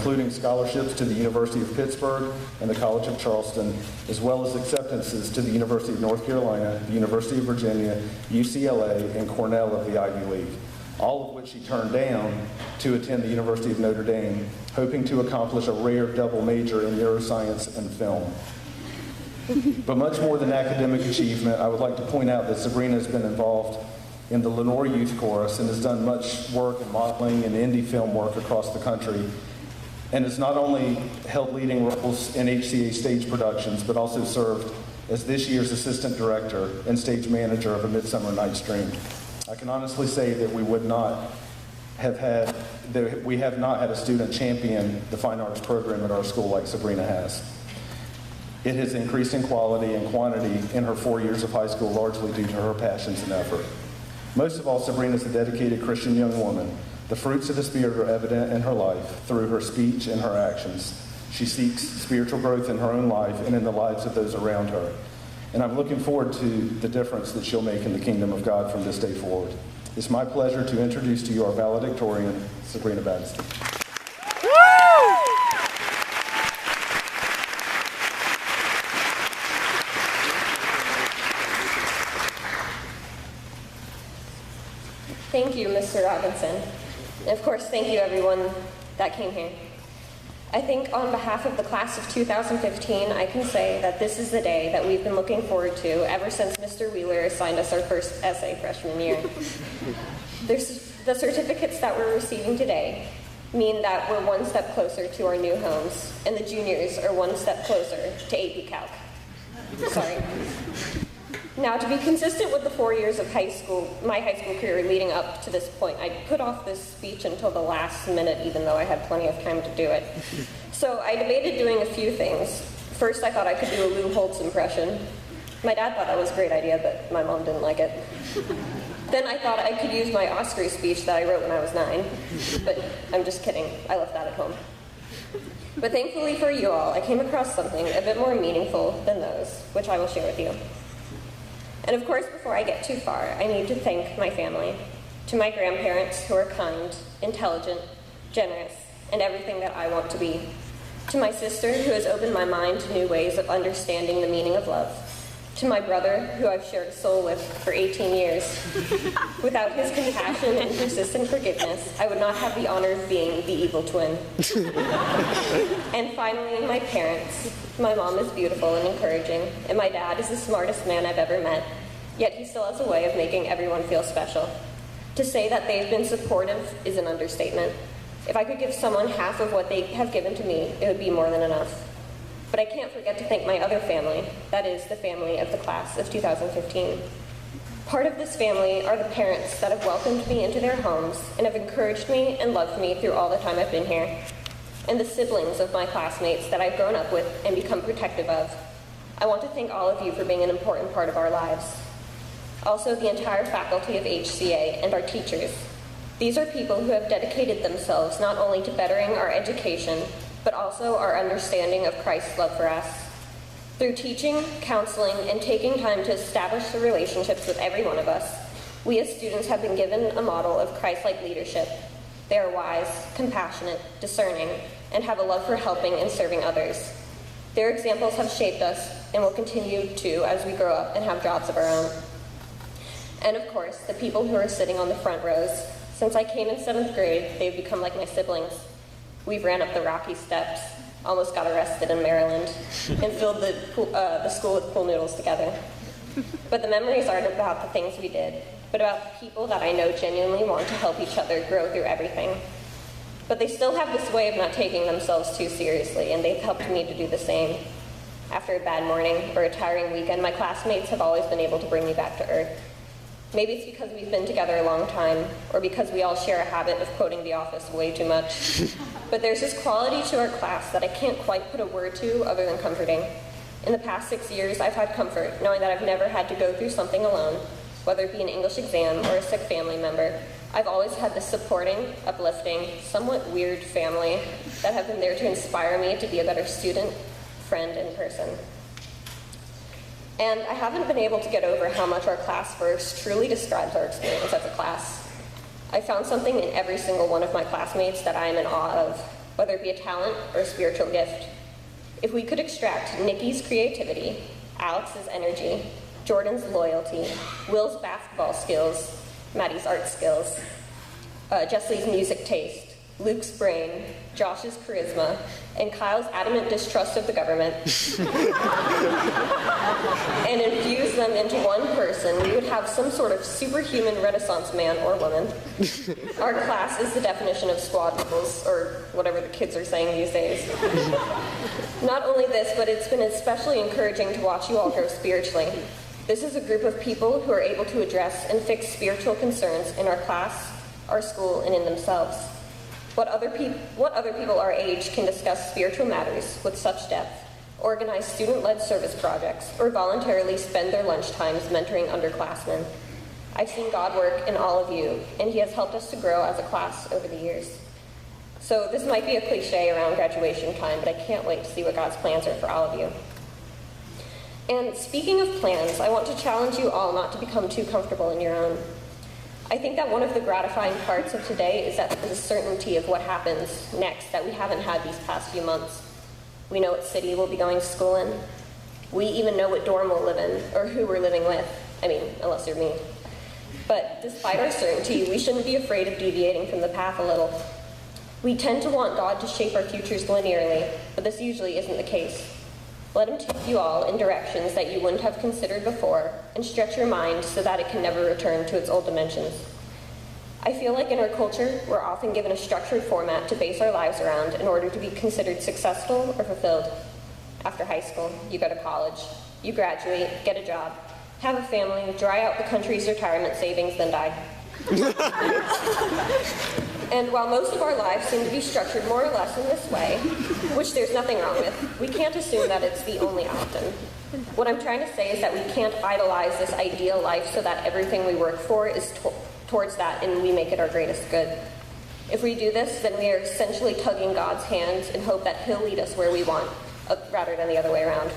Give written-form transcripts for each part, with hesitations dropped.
including scholarships to the University of Pittsburgh and the College of Charleston, as well as acceptances to the University of North Carolina, the University of Virginia, UCLA, and Cornell of the Ivy League, all of which she turned down to attend the University of Notre Dame, hoping to accomplish a rare double major in neuroscience and film. But much more than academic achievement, I would like to point out that Sabrina has been involved in the Lenore Youth Chorus and has done much work in modeling and indie film work across the country, and has not only held leading roles in HCA stage productions, but also served as this year's assistant director and stage manager of A Midsummer Night's Dream. I can honestly say that we have not had a student champion the fine arts program at our school like Sabrina has. It has increased in quality and quantity in her 4 years of high school, largely due to her passions and effort. Most of all, Sabrina is a dedicated Christian young woman. The fruits of the Spirit are evident in her life through her speech and her actions. She seeks spiritual growth in her own life and in the lives of those around her. And I'm looking forward to the difference that she'll make in the kingdom of God from this day forward. It's my pleasure to introduce to you our valedictorian, Sabrina Battiston. Thank you, Mr. Robinson. And of course, thank you everyone that came here. I think on behalf of the class of 2015, I can say that this is the day that we've been looking forward to ever since Mr. Wheeler assigned us our first essay freshman year. The certificates that we're receiving today mean that we're one step closer to our new homes, and the juniors are one step closer to AP Calc. Sorry. Now, to be consistent with the 4 years of my high school career leading up to this point, I put off this speech until the last minute, even though I had plenty of time to do it. So I debated doing a few things. First, I thought I could do a Lou Holtz impression. My dad thought that was a great idea, but my mom didn't like it. Then I thought I could use my Oscar speech that I wrote when I was 9, but I'm just kidding. I left that at home. But thankfully for you all, I came across something a bit more meaningful than those, which I will share with you. And of course, before I get too far, I need to thank my family. To my grandparents, who are kind, intelligent, generous, and everything that I want to be. To my sister, who has opened my mind to new ways of understanding the meaning of love. To my brother, who I've shared a soul with for 18 years. Without his compassion and persistent forgiveness, I would not have the honor of being the evil twin. And finally, my parents. My mom is beautiful and encouraging, and my dad is the smartest man I've ever met, yet he still has a way of making everyone feel special. To say that they've been supportive is an understatement. If I could give someone half of what they have given to me, it would be more than enough. But I can't forget to thank my other family, that is, the family of the class of 2015. Part of this family are the parents that have welcomed me into their homes and have encouraged me and loved me through all the time I've been here. And the siblings of my classmates that I've grown up with and become protective of. I want to thank all of you for being an important part of our lives. Also, the entire faculty of HCA and our teachers. These are people who have dedicated themselves not only to bettering our education, but also our understanding of Christ's love for us. Through teaching, counseling, and taking time to establish the relationships with every one of us, we as students have been given a model of Christ-like leadership. They are wise, compassionate, discerning, and have a love for helping and serving others. Their examples have shaped us and will continue to as we grow up and have jobs of our own. And of course, the people who are sitting on the front rows. Since I came in 7th grade, they've become like my siblings. We've ran up the rocky steps, almost got arrested in Maryland, and filled the school with pool noodles together. But the memories aren't about the things we did, but about the people that I know genuinely want to help each other grow through everything. But they still have this way of not taking themselves too seriously, and they've helped me to do the same. After a bad morning or a tiring weekend, my classmates have always been able to bring me back to earth. Maybe it's because we've been together a long time, or because we all share a habit of quoting The Office way too much. But there's this quality to our class that I can't quite put a word to other than comforting. In the past 6 years, I've had comfort knowing that I've never had to go through something alone, whether it be an English exam or a sick family member. I've always had this supporting, uplifting, somewhat weird family that have been there to inspire me to be a better student, friend, and person. And I haven't been able to get over how much our class verse truly describes our experience as a class. I found something in every single one of my classmates that I am in awe of. whether it be a talent or a spiritual gift. If we could extract Nikki's creativity, Alex's energy, Jordan's loyalty, Will's basketball skills, Maddie's art skills, Jessley's music taste, Luke's brain, Josh's charisma, and Kyle's adamant distrust of the government, and infuse them into one person, we would have some sort of superhuman Renaissance man or woman. Our class is the definition of squadruples, or whatever the kids are saying these days. Not only this, but it's been especially encouraging to watch you all grow spiritually. This is a group of people who are able to address and fix spiritual concerns in our class, our school, and in themselves. What other people our age can discuss spiritual matters with such depth, organize student-led service projects, or voluntarily spend their lunch times mentoring underclassmen. I've seen God work in all of you, and he has helped us to grow as a class over the years. So this might be a cliche around graduation time, but I can't wait to see what God's plans are for all of you. And speaking of plans, I want to challenge you all not to become too comfortable in your own. I think that one of the gratifying parts of today is that there's a certainty of what happens next that we haven't had these past few months. We know what city we'll be going to school in. We even know what dorm we'll live in, or who we're living with. I mean, unless you're me. But despite our certainty, we shouldn't be afraid of deviating from the path a little. We tend to want God to shape our futures linearly, but this usually isn't the case. Let him take you all in directions that you wouldn't have considered before, and stretch your mind so that it can never return to its old dimensions. I feel like in our culture, we're often given a structured format to base our lives around in order to be considered successful or fulfilled. After high school, you go to college, you graduate, get a job, have a family, dry out the country's retirement savings, then die. And while most of our lives seem to be structured more or less in this way, which there's nothing wrong with, we can't assume that it's the only option. What I'm trying to say is that we can't idolize this ideal life so that everything we work for is towards that and we make it our greatest good. If we do this, then we are essentially tugging God's hands and hope that he'll lead us where we want, rather than the other way around.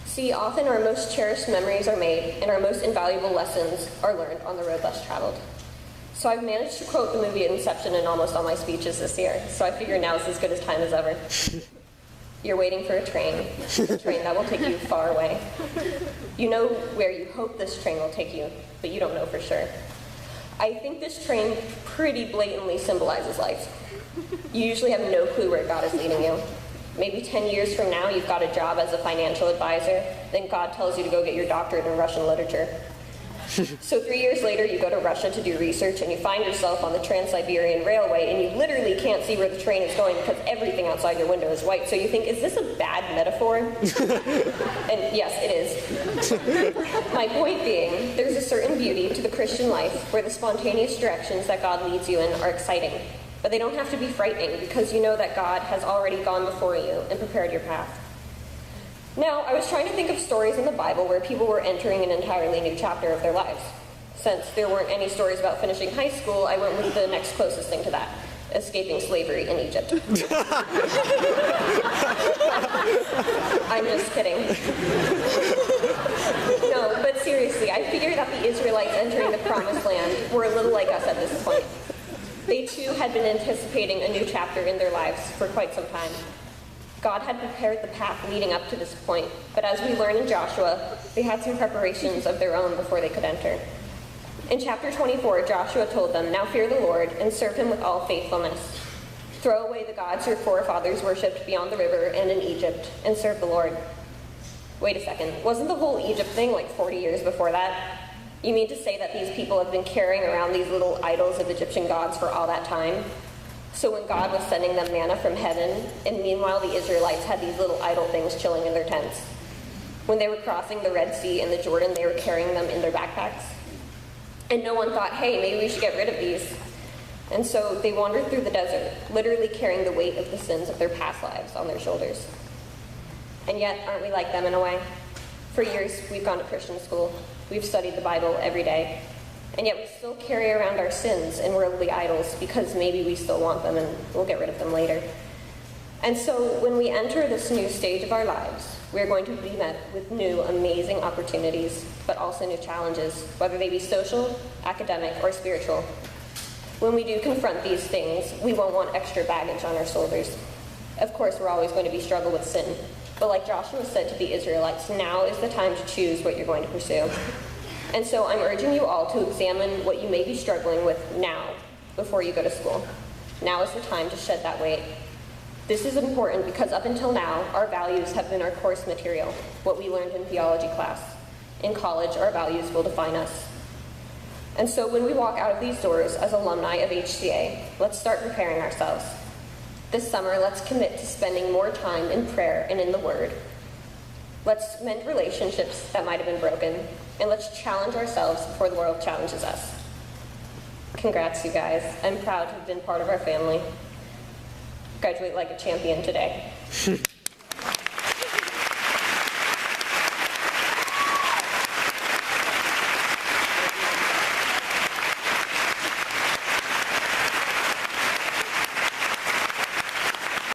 See, often our most cherished memories are made and our most invaluable lessons are learned on the road less traveled. So I've managed to quote the movie Inception in almost all my speeches this year, so I figure now's as good a time as ever. You're waiting for a train that will take you far away. You know where you hope this train will take you, but you don't know for sure. I think this train pretty blatantly symbolizes life. You usually have no clue where God is leading you. Maybe 10 years from now, you've got a job as a financial advisor, then God tells you to go get your doctorate in Russian literature. So 3 years later, you go to Russia to do research, and you find yourself on the Trans-Siberian Railway, and you literally can't see where the train is going because everything outside your window is white. So you think, is this a bad metaphor? And yes, it is. My point being, there's a certain beauty to the Christian life where the spontaneous directions that God leads you in are exciting. But they don't have to be frightening because you know that God has already gone before you and prepared your path. Now, I was trying to think of stories in the Bible where people were entering an entirely new chapter of their lives. Since there weren't any stories about finishing high school, I went with the next closest thing to that, escaping slavery in Egypt. I'm just kidding. No, but seriously, I figured that the Israelites entering the Promised Land were a little like us at this point. They too had been anticipating a new chapter in their lives for quite some time. God had prepared the path leading up to this point, but as we learn in Joshua, they had some preparations of their own before they could enter. In chapter 24, Joshua told them, "Now fear the Lord and serve him with all faithfulness. Throw away the gods your forefathers worshipped beyond the river and in Egypt, and serve the Lord." Wait a second, wasn't the whole Egypt thing like 40 years before that? You mean to say that these people have been carrying around these little idols of Egyptian gods for all that time? So when God was sending them manna from heaven, and meanwhile the Israelites had these little idol things chilling in their tents. When they were crossing the Red Sea and the Jordan, they were carrying them in their backpacks. And no one thought, hey, maybe we should get rid of these. And so they wandered through the desert, literally carrying the weight of the sins of their past lives on their shoulders. And yet, aren't we like them in a way? For years, we've gone to Christian school. We've studied the Bible every day. And yet we still carry around our sins and worldly idols because maybe we still want them and we'll get rid of them later. And so when we enter this new stage of our lives, we're going to be met with new, amazing opportunities, but also new challenges, whether they be social, academic, or spiritual. When we do confront these things, we won't want extra baggage on our shoulders. Of course, we're always going to be struggle with sin, but like Joshua said to the Israelites, now is the time to choose what you're going to pursue. And so I'm urging you all to examine what you may be struggling with now, before you go to school. Now is the time to shed that weight. This is important because up until now, our values have been our course material, what we learned in theology class. In college, our values will define us. And so when we walk out of these doors as alumni of HCA, let's start preparing ourselves. This summer, let's commit to spending more time in prayer and in the Word. Let's mend relationships that might have been broken, and let's challenge ourselves before the world challenges us. Congrats, you guys. I'm proud to have been part of our family. Graduate like a champion today.